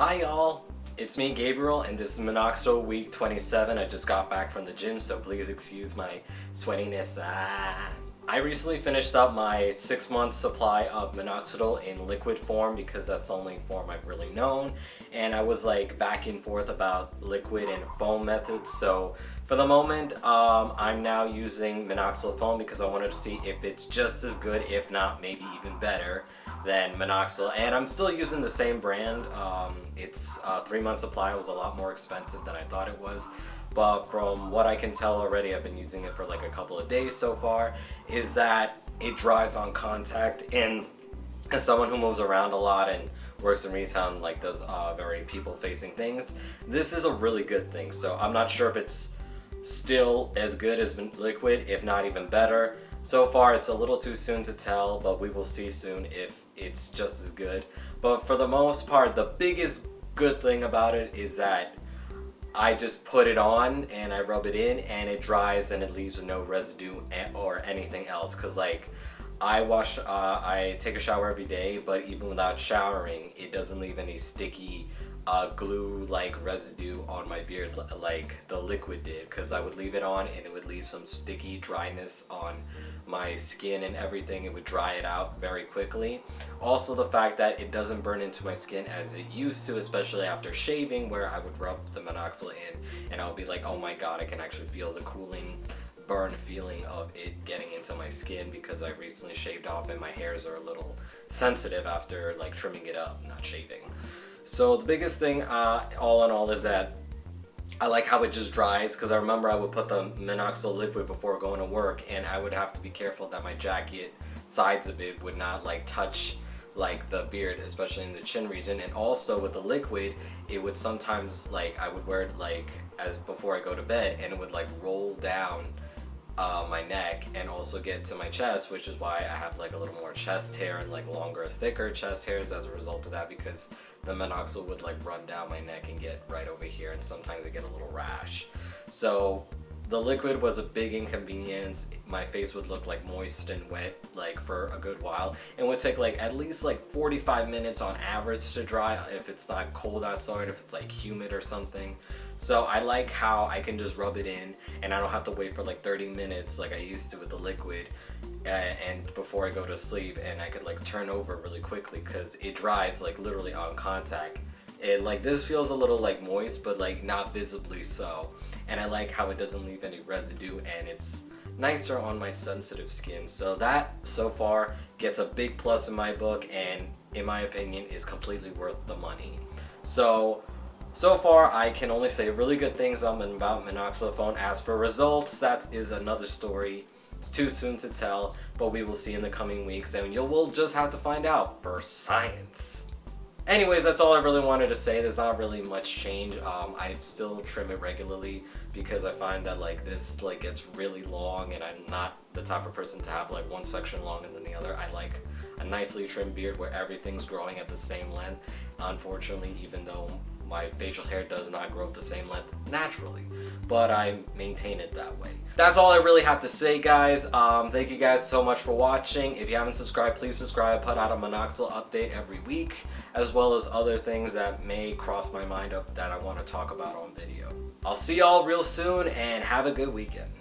Hi y'all, it's me Gabriel and this is Minoxidil week 27. I just got back from the gym, so please excuse my sweatiness. I recently finished up my 6-month supply of Minoxidil in liquid form because that's the only form I've really known, and I was like back and forth about liquid and foam methods. So for the moment I'm now using Minoxidil foam because I wanted to see if it's just as good, if not maybe even better than Minoxidil, and I'm still using the same brand. It's a 3-month supply. It was a lot more expensive than I thought it was, but from what I can tell already, I've been using it for like a couple of days so far, is that it dries on contact. And as someone who moves around a lot and works in retail and like does very people-facing things, this is a really good thing. So I'm not sure if it's still as good as liquid, if not even better. So far it's a little too soon to tell, but we will see soon if it's just as good. But for the most part, the biggest good thing about it is that I just put it on and I rub it in and it dries and it leaves no residue or anything else. Cause like I take a shower every day, but even without showering, it doesn't leave any sticky glue like residue on my beard like the liquid did, because I would leave it on and it would leave some sticky dryness on my skin and everything. It would dry it out very quickly. Also the fact that it doesn't burn into my skin as it used to, especially after shaving, where I would rub the Minoxidil in and I'll be like, oh my god, I can actually feel the cooling burn feeling of it getting into my skin, because I recently shaved off and my hairs are a little sensitive after like trimming it up, not shaving. So the biggest thing all in all is that I like how it just dries, because I remember I would put the Minoxidil liquid before going to work and I would have to be careful that my jacket sides of it would not like touch like the beard, especially in the chin region. And also with the liquid, it would sometimes like I would wear it like as before I go to bed, and it would like roll down my neck and also get to my chest, which is why I have like a little more chest hair and like longer, thicker chest hairs as a result of that, because the Minoxidil would like run down my neck and get right over here, and sometimes I get a little rash. So the liquid was a big inconvenience. My face would look like moist and wet like for a good while, and would take like at least like 45 minutes on average to dry if it's not cold outside, if it's like humid or something. So I like how I can just rub it in and I don't have to wait for like 30 minutes like I used to with the liquid and before I go to sleep, and I could like turn over really quickly because it dries like literally on contact. And like this feels a little like moist, but like not visibly so. And I like how it doesn't leave any residue and it's nicer on my sensitive skin. So that so far gets a big plus in my book, and in my opinion is completely worth the money. So far I can only say really good things about Minoxidil foam. As for results, that is another story. It's too soon to tell, but we will see in the coming weeks, and we'll just have to find out for science. Anyways, that's all I really wanted to say. There's not really much change. I still trim it regularly because I find that like this like gets really long, and I'm not the type of person to have like one section longer than the other. I like a nicely trimmed beard where everything's growing at the same length. Unfortunately, even though my facial hair does not grow at the same length naturally, but I maintain it that way. That's all I really have to say, guys. Thank you guys so much for watching. If you haven't subscribed, please subscribe. I put out a Minoxidil update every week, as well as other things that may cross my mind that I want to talk about on video. I'll see y'all real soon, and have a good weekend.